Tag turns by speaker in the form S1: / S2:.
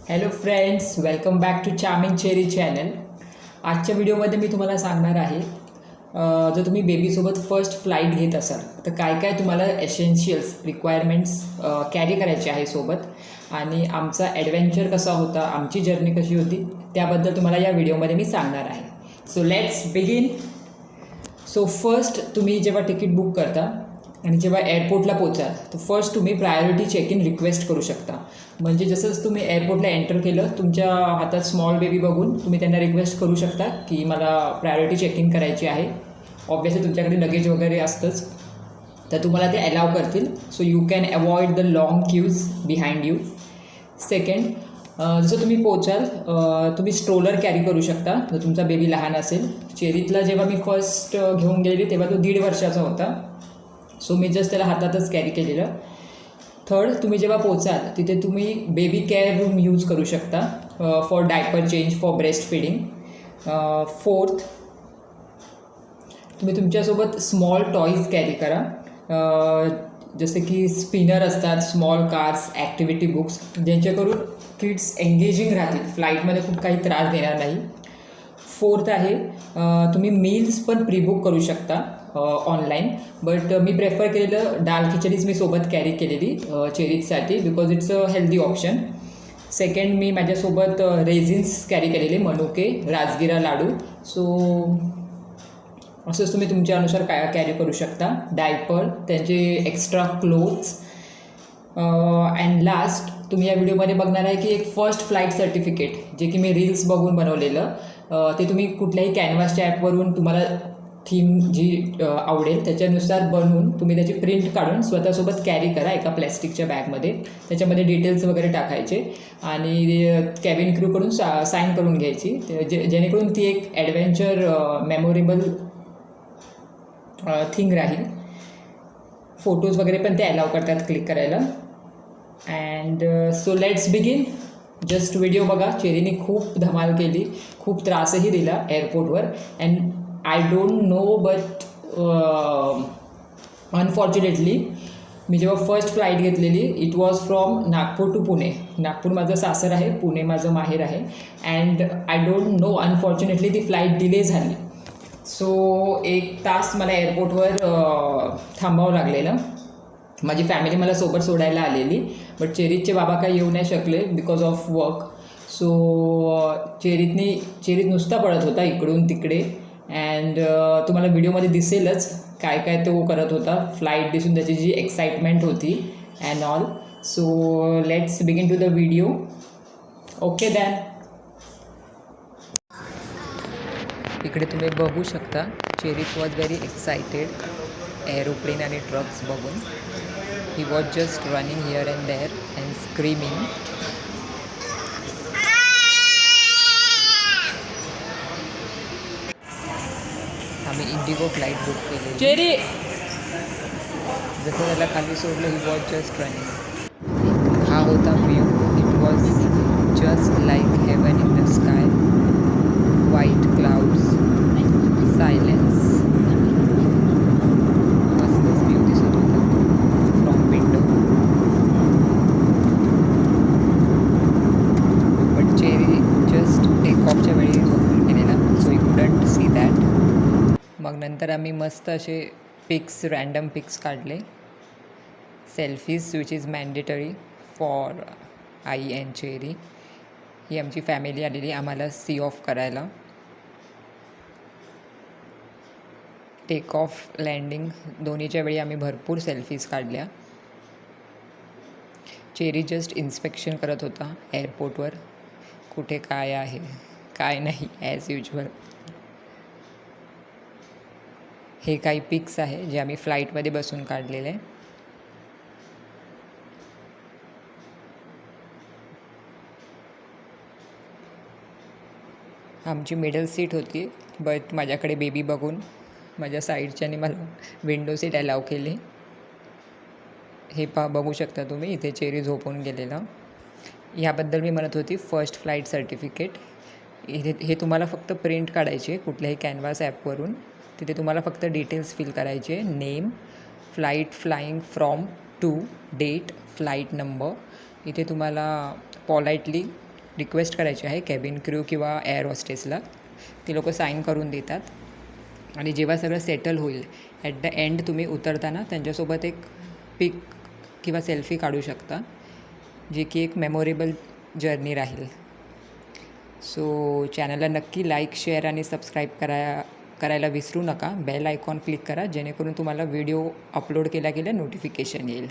S1: Hello friends, welcome back to Charming Cherry channel. आजच्या व्हिडिओमध्ये मी तुम्हाला सांगणार आहे जर तुम्ही बेबीसोबत फर्स्ट फ्लाईट घेत असाल तर काय काय तुम्हाला एसेन्शियल्स रिक्वायरमेंट्स कॅरी करायचे आहे सोबत आणि आमचा ॲडव्हेंचर कसा होता, आमची जर्नी कशी होती त्याबद्दल तुम्हाला या व्हिडिओमध्ये मी सांगणार आहे. So let's begin. So first तुम्ही जेव्हा तिकीट बुक करता आणि जेव्हा एअरपोर्टला पोचाल तर फर्स्ट तुम्ही प्रायोरिटी चेक इन रिक्वेस्ट करू शकता. म्हणजे जसंच तुम्ही एअरपोर्टला एंटर केलं तुमच्या हातात स्मॉल बेबी बघून तुम्ही त्यांना रिक्वेस्ट करू शकता की मला प्रायोरिटी चेक इन करायची आहे. ऑब्वियसली तुमच्याकडे लगेज वगैरे असतंच तर तुम्हाला ते अलाव करतील. So you can avoid the long queues behind you. Second, जसं तुम्ही पोचाल तुम्ही स्ट्रोलर कॅरी करू शकता जर तुमचा बेबी लहान असेल. चेरीतला जेव्हा मी फर्स्ट घेऊन गेलेली तेव्हा तो 1.5 वर्षाचा होता. सो मी जस्ट त्याला हातातच कॅरी केलेलं. थर्ड, तुम्ही जेव्हा पोचाल तिथे तुम्ही बेबी केअर रूम यूज करू शकता for diaper change, for breast feeding. Fourth, तुम्ही तुमच्यासोबत स्मॉल टॉईज कॅरी करा जसे की स्पिनर असतात, स्मॉल कार्स, ॲक्टिव्हिटी बुक्स ज्यांच्याकडून किड्स एंगेजिंग राहतील, फ्लाईटमध्ये खूप काही त्रास देणार नाही. फोर्थ आहे तुम्ही मील्स पण प्रीबुक करू शकता ऑनलाईन. बट मी प्रेफर केलेलं दाल खिचडीच मी सोबत कॅरी केलेली चेरीजसाठी because it's a healthy option. Second, मी माझ्यासोबत रेझिन्स कॅरी केलेले, मनुके, राजगिरा लाडू. सो असंच तुम्ही तुमच्यानुसार काय कॅरी करू शकता. डायपर, त्यांचे एक्स्ट्रा क्लोथ्स. अँड लास्ट, तुम्ही या व्हिडिओमध्ये बघणार आहे की एक फर्स्ट फ्लाईट सर्टिफिकेट जे की मी रील्स बघून बनवलेलं. ते तुम्ही कुठल्याही कॅनव्हासच्या ॲपवरून तुम्हाला थीम जी आवडेल त्याच्यानुसार बनवून तुम्ही त्याची प्रिंट काढून स्वतःसोबत कॅरी करा एका प्लॅस्टिकच्या बॅगमध्ये. त्याच्यामध्ये डिटेल्स वगैरे टाकायचे आणि कॅबिन क्रूकडून साईन करून घ्यायची जेणेकरून ती एक ॲडव्हेंचर मेमोरेबल थिंग राहील. फोटोज वगैरे पण ते अलाव करतात क्लिक करायला. And so let's begin. Just video बघा. चेरीने खूप धमाल केली, खूप त्रासही दिला एअरपोर्टवर. And I don't know but unfortunately मी जेव्हा फर्स्ट फ्लाईट घेतलेली it was from Nagpur to Pune. Nagpur माझं सासर आहे, पुणे माझं माहेर आहे. And I don't know, unfortunately ती फ्लाईट डिले झाली. सो 1 तास मला एअरपोर्टवर थांबावं लागलेलं. माझी फॅमिली मला सोबत सोडायला आलेली बट चेरीतचे बाबा काही येऊ नाही शकले बिकॉज ऑफ वर्क. सो चेरीत नुसता पडत होता इकडून तिकडे. अँड तुम्हाला व्हिडिओमध्ये दिसेलच काय काय तो करत होता. फ्लाईट दिसून त्याची जी एक्साइटमेंट होती and all. So let's begin to the video. Okay then. इकडे तुम्ही बघू शकता चेरीत वॉज व्हेरी एक्सायटेड एरोप्लेन आणि ट्रक्स बघून. He was just running here and there and screaming. आम्ही इंडिगो फ्लाईट बुक केली. चेरी जसं त्याला खाली सोडलं ही वॉज जस्ट रनिंग. हा होता view. It was just like heaven in the sky. White clouds, silence. मस्तच व्ह्यू दिसत होता from window. But Cherry just take ऑफच्या वेळी झोपून गेलेला so you couldn't see that. मग नंतर आम्ही मस्त असे पिक्स, रँडम पिक्स काढले. Selfies which is mandatory for आई अँड चेरी. ही आमची फॅमिली आलेली आम्हाला सी ऑफ करायला. टेक ऑफ, लँडिंग दोन्हीच्या वेळी आम्ही भरपूर सेल्फीज काढल्या. चेरी जस्ट इन्स्पेक्शन करत होता एअरपोर्टवर, कुठे काय आहे काय नाही ॲज युजल. हे काही पिक्स आहे जे आम्ही फ्लाईटमध्ये बसून काढलेले. आमची मिडल सीट होती बट माझ्याकडे बेबी बघून माझ्या साईडच्याने मला विंडो सीट अलाव केली. हे बघू शकता तुम्ही इथे चेरी झोपून गेलेला. ह्याबद्दल मी म्हणत होती फर्स्ट फ्लाईट सर्टिफिकेट. हे तुम्हाला फक्त प्रिंट काढायचे कुठल्याही कॅनव्हास ॲपवरून. तिथे तुम्हाला फक्त डिटेल्स फिल करायचे. Name, flight flying from to, date, flight number. इथे तुम्हाला पॉलाइटली रिक्वेस्ट करायची आहे कॅबिन क्रू किंवा एअर हॉस्टेसला. ती लोकं साईन करून देतात आणि जेव्हा सगळं सेटल होईल ॲट द एंड तुम्ही उतरताना त्यांच्यासोबत एक पिक किंवा सेल्फी काढू शकता, जे की एक मेमोरेबल जर्नी राहील. सो चॅनलला नक्की लाईक, शेअर आणि सबस्क्राईब करायला विसरू नका. बेल आयकॉन क्लिक करा जेणेकरून तुम्हाला व्हिडिओ अपलोड केल्या नोटिफिकेशन येईल.